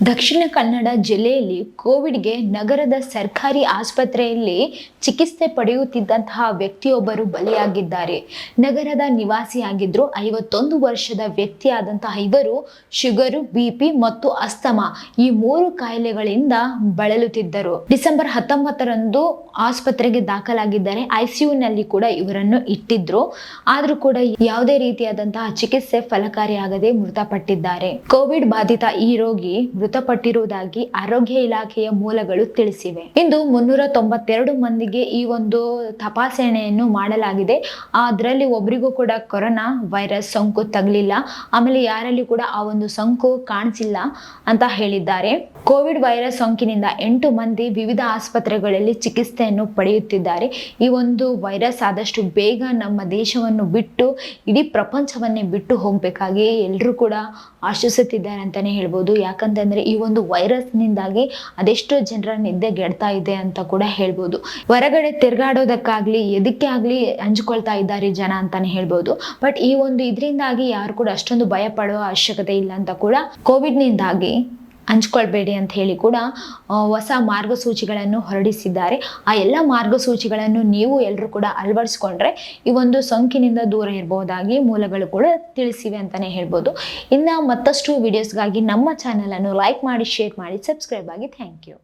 ದಕ್ಷಿಣ ಕನ್ನಡ ಜಿಲ್ಲೆಯಲ್ಲಿ ಕೋವಿಡ್ಗೆ ನಗರದ ಸರ್ಕಾರಿ ಆಸ್ಪತ್ರೆಯಲ್ಲಿ ಚಿಕಿತ್ಸೆ ಪಡೆಯುತ್ತಿದ್ದಂತಹ ವ್ಯಕ್ತಿಯೊಬ್ಬರು ಬಲಿಯಾಗಿದ್ದಾರೆ. ನಗರದ ನಿವಾಸಿಯಾಗಿದ್ರು 51 ವರ್ಷದ ವ್ಯಕ್ತಿಯಾದಂತಹ ಇವರು ಶುಗರು, ಬಿಪಿ ಮತ್ತು ಅಸ್ತಮಾ ಈ 3 ಕಾಯಿಲೆಗಳಿಂದ ಬಳಲುತ್ತಿದ್ದರು. ಡಿಸೆಂಬರ್ 19ರಂದು ಆಸ್ಪತ್ರೆಗೆ ದಾಖಲಾಗಿದ್ದಾರೆ. ಐಸಿಯುನಲ್ಲಿ ಕೂಡ ಇವರನ್ನು ಇಟ್ಟಿದ್ರು. ಆದ್ರೂ ಕೂಡ ಯಾವುದೇ ರೀತಿಯಾದಂತಹ ಚಿಕಿತ್ಸೆ ಫಲಕಾರಿಯಾಗದೆ ಮೃತಪಟ್ಟಿದ್ದಾರೆ. ಕೋವಿಡ್ ಬಾಧಿತ ಈ ರೋಗಿ ಮೃತಪಟ್ಟಿರುವುದಾಗಿ ಆರೋಗ್ಯ ಇಲಾಖೆಯ ಮೂಲಗಳು ತಿಳಿಸಿವೆ. ಇಂದು 392 ಮಂದಿಗೆ ಈ ಒಂದು ತಪಾಸಣೆಯನ್ನು ಮಾಡಲಾಗಿದೆ. ಅದರಲ್ಲಿ ಒಬ್ಬರಿಗೂ ಕೂಡ ಕೊರೋನಾ ವೈರಸ್ ಸೋಂಕು ತಗಲಿಲ್ಲ. ಆಮೇಲೆ ಯಾರಲ್ಲಿ ಕೂಡ ಆ ಒಂದು ಸೋಂಕು ಕಾಣಿಸಿಲ್ಲ ಅಂತ ಹೇಳಿದ್ದಾರೆ. ಕೋವಿಡ್ ವೈರಸ್ ಸೋಂಕಿನಿಂದ 8 ಮಂದಿ ವಿವಿಧ ಆಸ್ಪತ್ರೆಗಳಲ್ಲಿ ಚಿಕಿತ್ಸೆಯನ್ನು ಪಡೆಯುತ್ತಿದ್ದಾರೆ. ಈ ಒಂದು ವೈರಸ್ ಆದಷ್ಟು ಬೇಗ ನಮ್ಮ ದೇಶವನ್ನು ಬಿಟ್ಟು ಇಡೀ ಪ್ರಪಂಚವನ್ನೇ ಬಿಟ್ಟು ಹೋಗಬೇಕಾಗಿ ಎಲ್ಲರೂ ಕೂಡ ಆಶಿಸುತ್ತಿದ್ದಾರೆ ಅಂತಾನೆ ಹೇಳ್ಬೋದು. ಯಾಕಂತಂದ್ರೆ ಈ ಒಂದು ವೈರಸ್ ನಿಂದಾಗಿ ಅದೆಷ್ಟೋ ಜನರ ನಿದ್ದೆಗೆಡ್ತಾ ಇದೆ ಅಂತ ಕೂಡ ಹೇಳ್ಬೋದು. ಹೊರಗಡೆ ತಿರ್ಗಾಡೋದಕ್ಕಾಗ್ಲಿ ಎದಕ್ಕೆ ಆಗ್ಲಿ ಹಂಚ್ಕೊಳ್ತಾ ಇದ್ದಾರೆ ಜನ ಅಂತಾನೆ ಹೇಳ್ಬೋದು. ಬಟ್ ಈ ಒಂದು ಇದರಿಂದಾಗಿ ಯಾರು ಕೂಡ ಅಷ್ಟೊಂದು ಭಯ ಪಡುವ ಅವಶ್ಯಕತೆ ಇಲ್ಲ ಅಂತ ಕೂಡ, ಕೋವಿಡ್ ನಿಂದಾಗಿ ಹಂಚ್ಕೊಳ್ಬೇಡಿ ಅಂತ ಹೇಳಿ ಕೂಡ ಹೊಸ ಮಾರ್ಗಸೂಚಿಗಳನ್ನು ಹೊರಡಿಸಿದ್ದಾರೆ. ಆ ಎಲ್ಲ ಮಾರ್ಗಸೂಚಿಗಳನ್ನು ನೀವು ಎಲ್ಲರೂ ಕೂಡ ಅಳವಡಿಸ್ಕೊಂಡ್ರೆ ಈ ಒಂದು ಸೋಂಕಿನಿಂದ ದೂರ ಇರಬಹುದಾಗಿ ಮೂಲಗಳು ಕೂಡ ತಿಳಿಸಿವೆ ಅಂತಾನೆ ಹೇಳ್ಬೋದು. ಇನ್ನು ಮತ್ತಷ್ಟು ವಿಡಿಯೋಸ್ಗಾಗಿ ನಮ್ಮ ಚಾನಲ್ ಅನ್ನು ಲೈಕ್ ಮಾಡಿ, ಶೇರ್ ಮಾಡಿ, ಸಬ್ಸ್ಕ್ರೈಬ್ ಆಗಿ. Thank you.